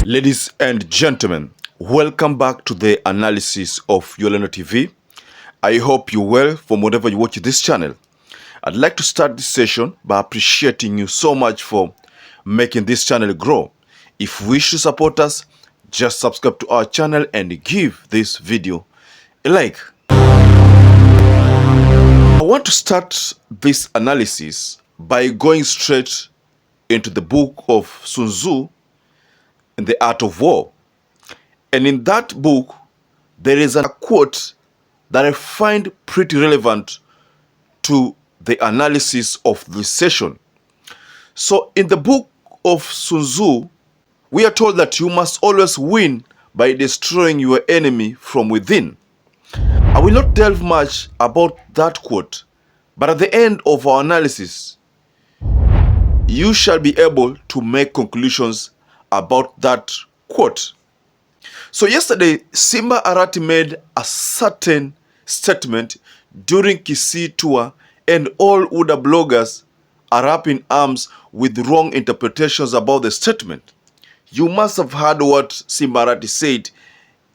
Ladies and gentlemen, welcome back to the analysis of YOLENO TV. I hope you're well from whenever you watch this channel. I'd like to start this session by appreciating you so much for making this channel grow. If you wish to support us, just subscribe to our channel and give this video a like. I want to start this analysis by going straight into the book of Sun Tzu, The Art of War. And in that book, there is a quote that I find pretty relevant to the analysis of this session. So in the book of Sun Tzu, we are told that you must always win by destroying your enemy from within. I will not delve much about that quote, but at the end of our analysis, you shall be able to make conclusions about that quote. So yesterday, Simba Arati made a certain statement during Kisii tour, and all Uda bloggers are up in arms with wrong interpretations about the statement. You must have heard what Simba Arati said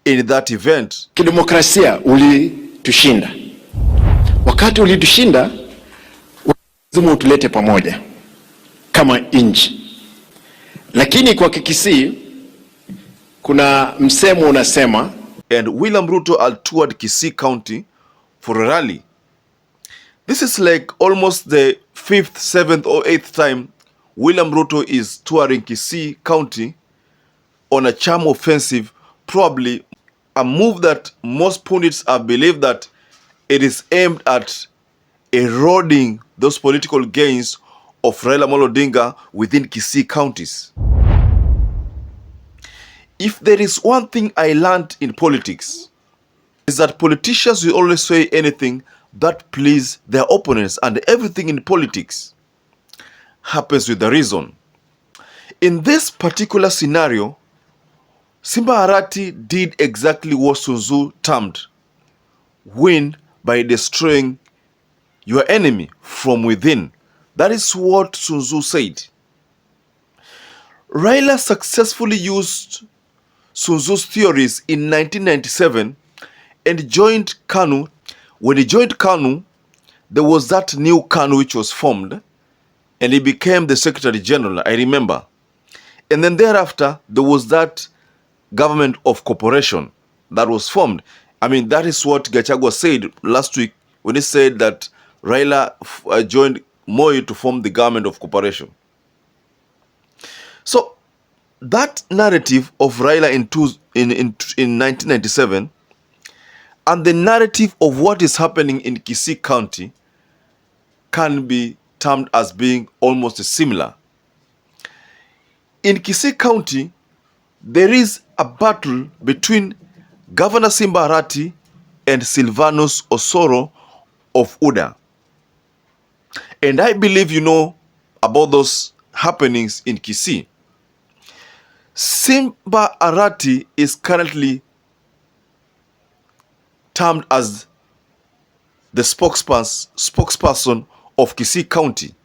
in that event. Kidemokrasia ulitushinda. Wakati ulitushinda, lazima utulete pamoja kama nchi. Lakini kwa Kisii kuna msemo unasema, and William Ruto had toured Kisii County for a rally. This is like almost the 5th, 7th or 8th time William Ruto is touring Kisii County on a charm offensive, probably a move that most pundits have believed that it is aimed at eroding those political gains of Raila Odinga within Kisii counties. If there is one thing I learned in politics, is that politicians will always say anything that please their opponents, and everything in politics happens with a reason. In this particular scenario, Simba Arati did exactly what Sun Tzu termed win by destroying your enemy from within. That is what Sun Tzu said. Raila successfully used Sun Tzu's theories in 1997 and joined KANU. When he joined KANU, there was that new KANU which was formed, and he became the Secretary General, I remember. And then thereafter, there was that government of cooperation that was formed. I mean, that is what Gachagua said last week when he said that Raila joined MOI to form the government of cooperation. So that narrative of Raila in 1997 and the narrative of what is happening in Kisii County can be termed as being almost similar. In Kisii County, there is a battle between Governor Simba Arati and Silvanus Osoro of UDA. And I believe you know about those happenings in Kisii. Simba Arati is currently termed as the spokesperson of Kisii County.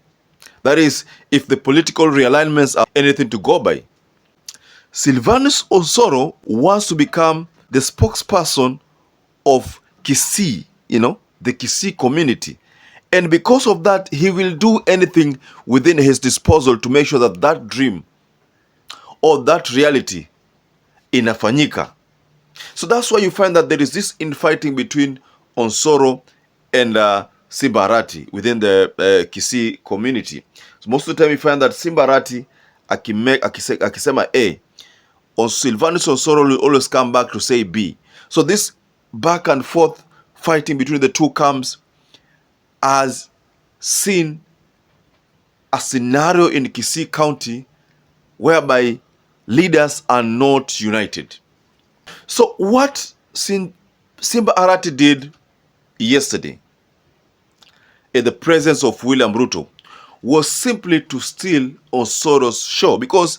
That is, if the political realignments are anything to go by. Silvanus Osoro wants to become the spokesperson of Kisii, the Kisii community. And because of that, he will do anything within his disposal to make sure that that dream or that reality inafanyika. So that's why you find that there is this infighting between Osoro and Simba Arati within the Kisii community. So most of the time you find that Simba Arati akisema A, or Silvanus Osoro will always come back to say B. So this back and forth fighting between the two camps has seen a scenario in Kisii County whereby leaders are not united. So what Simba Arati did yesterday in the presence of William Ruto was simply to steal Osoro's show, because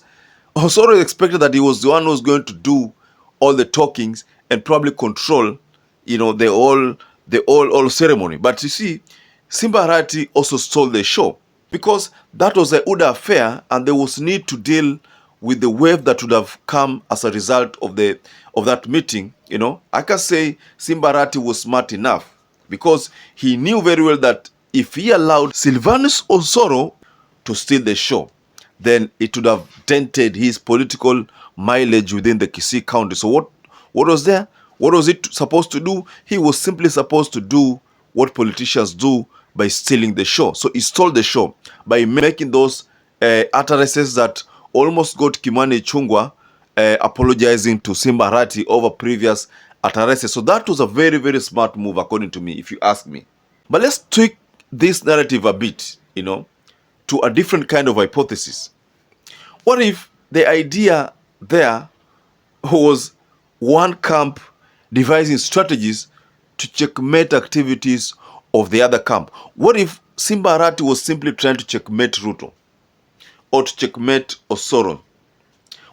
Osoro expected that he was the one who was going to do all the talkings and probably control, the whole ceremony. But you see, Simba Arati also stole the show, because that was a UDA affair and there was need to deal with the wave that would have come as a result of that meeting, I can say Simba Arati was smart enough, because he knew very well that if he allowed Silvanus Osoro to steal the show, then it would have dented his political mileage within the Kisii County. So what was there? What was it supposed to do? He was simply supposed to do what politicians do by stealing the show. So he stole the show by making those utterances that almost got Kimani Ichung'wah apologizing to Simba Arati over previous utterances. So that was a very, very smart move, according to me, if you ask me. But let's tweak this narrative a bit, to a different kind of hypothesis. What if the idea there was one camp devising strategies to checkmate activities of the other camp? What if Simba Arati was simply trying to checkmate RUTO or to checkmate Osoro?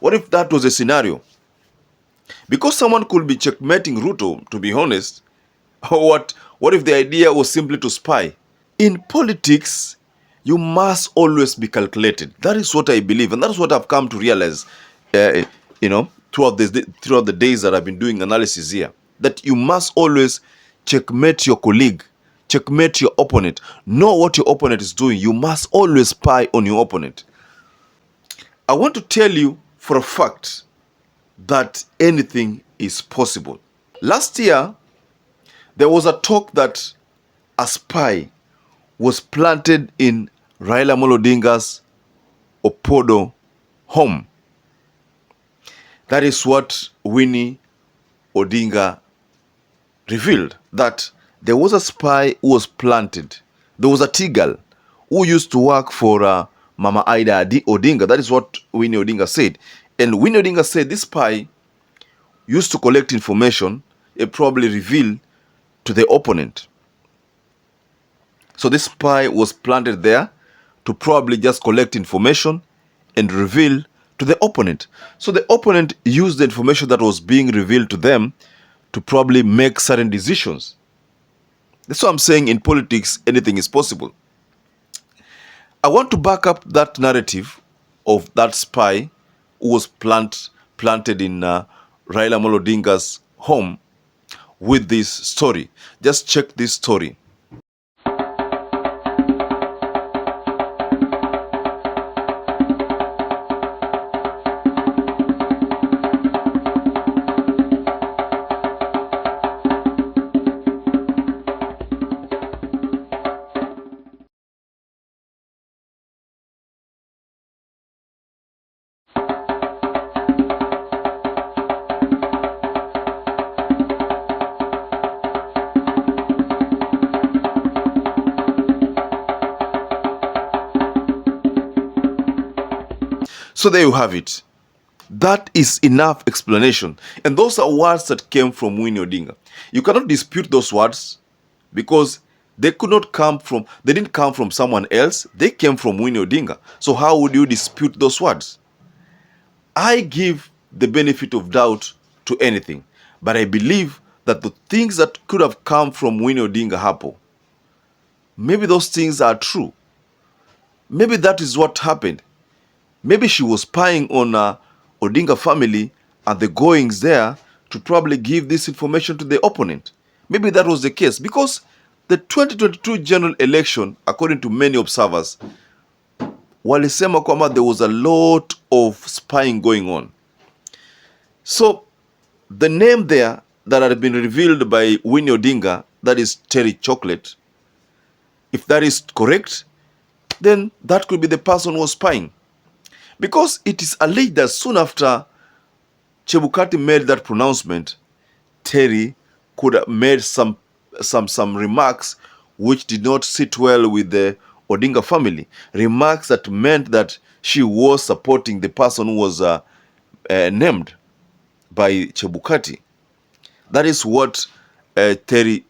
What if that was a scenario? Because someone could be checkmating RUTO, to be honest. Or what if the idea was simply to spy? In politics, you must always be calculated. That is what I believe, and that is what I've come to realize, throughout the days that I've been doing analysis here. That you must always checkmate your colleague, checkmate your opponent. Know what your opponent is doing. You must always spy on your opponent. I want to tell you for a fact that anything is possible. Last year, there was a talk that a spy was planted in Raila Amolo Odinga's Opodo home. That is what Winnie Odinga revealed, that there was a spy who was planted. There was a T-girl who used to work for Mama Ida Odinga. That is what Winnie Odinga said. And Winnie Odinga said this spy used to collect information and probably reveal to the opponent. So this spy was planted there to probably just collect information and reveal to the opponent. So the opponent used the information that was being revealed to them to probably make certain decisions. That's why I'm saying in politics, anything is possible. I want to back up that narrative of that spy who was planted in Raila Amolo Odinga's home with this story. Just check this story. So there you have it. That is enough explanation. And those are words that came from Winnie Odinga. You cannot dispute those words because they didn't come from someone else. They came from Winnie Odinga. So how would you dispute those words? I give the benefit of doubt to anything, but I believe that the things that could have come from Winnie Odinga happen, maybe those things are true. Maybe that is what happened. Maybe she was spying on Odinga family and the goings there to probably give this information to the opponent. Maybe that was the case, because the 2022 general election, according to many observers, walisema kwamba there was a lot of spying going on. So the name there that had been revealed by Winnie Odinga, that is Terry Chocolate, if that is correct, then that could be the person who was spying. Because it is alleged that soon after Chebukati made that pronouncement, Terry could have made some remarks which did not sit well with the Odinga family. Remarks that meant that she was supporting the person who was named by Chebukati. That is what Terry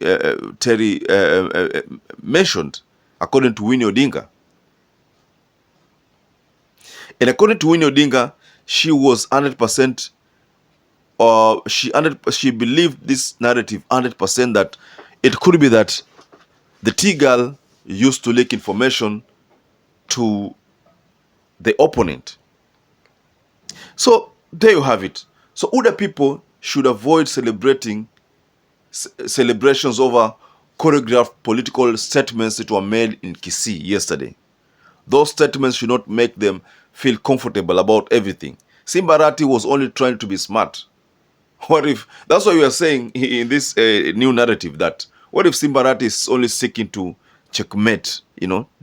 mentioned, according to Winnie Odinga. And according to Winnie Odinga, she was 100%, she believed this narrative 100%, that it could be that the T-girl used to leak information to the opponent. So there you have it. So UDA people should avoid celebrating celebrations over choreographed political statements that were made in Kisii yesterday. Those statements should not make them feel comfortable about everything. Simba Arati was only trying to be smart. What if, that's why we are saying in this new narrative that, what if Simba Arati is only seeking to checkmate,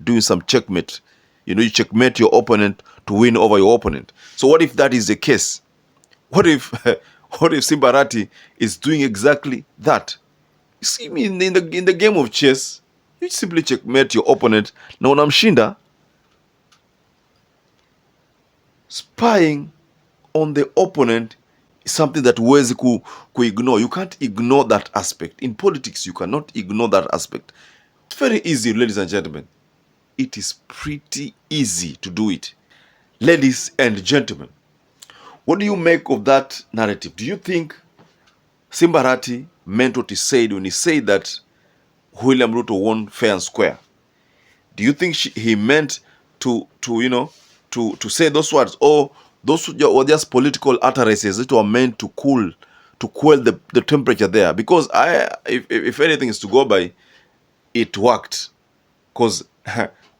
doing some checkmate. You checkmate your opponent to win over your opponent. So what if that is the case? What if what if Simba Arati is doing exactly that? You see, in the game of chess, you simply checkmate your opponent na unamshinda. Spying on the opponent is something that huwezi ignore. You can't ignore that aspect. In politics, you cannot ignore that aspect. It's very easy, ladies and gentlemen. It is pretty easy to do it. Ladies and gentlemen, what do you make of that narrative? Do you think Simba Arati meant what he said when he said that William Ruto won fair and square? Do you think he meant to say those words, or those were just political utterances that were meant to quell the temperature there? Because if anything is to go by, it worked, because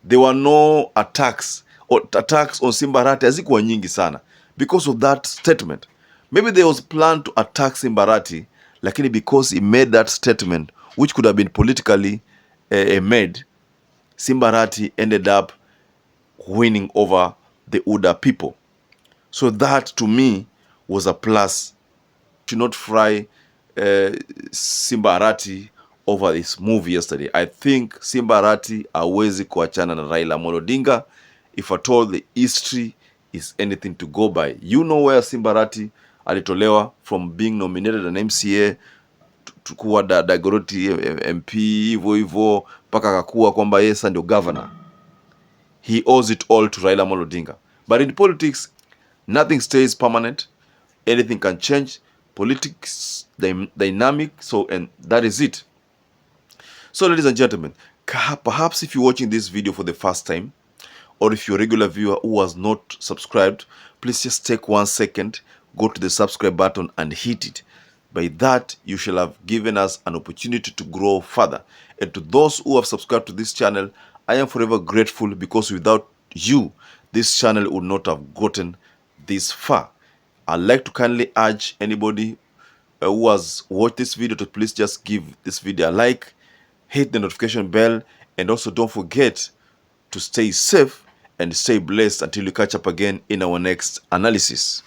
there were no attacks on Simba Arati hazikuwa nyingi sana because of that statement. Maybe there was plan to attack Simba Arati, lakini because he made that statement, which could have been politically made, Simba Arati ended up winning over the UDA people. So that to me was a plus. To not fry Simba Arati over this move yesterday. I think Simba Arati hawezi kuachana na Raila Amolo Odinga if at all the history is anything to go by. You know where Simba Arati alitolewa from being nominated an MCA to kuwa Dagoretti MP hivyo mpaka akakuwa kwamba yeye sasa ndio governor. He owes it all to Raila Amolo Odinga. But in politics, nothing stays permanent. Anything can change. Politics, dynamic. And that is it. So, ladies and gentlemen, perhaps if you're watching this video for the first time, or if you're a regular viewer who has not subscribed, please just take 1 second, go to the subscribe button and hit it. By that, you shall have given us an opportunity to grow further. And to those who have subscribed to this channel, I am forever grateful, because without you, this channel would not have gotten this far. I'd like to kindly urge anybody who has watched this video to please just give this video a like, hit the notification bell, and also don't forget to stay safe and stay blessed until we catch up again in our next analysis.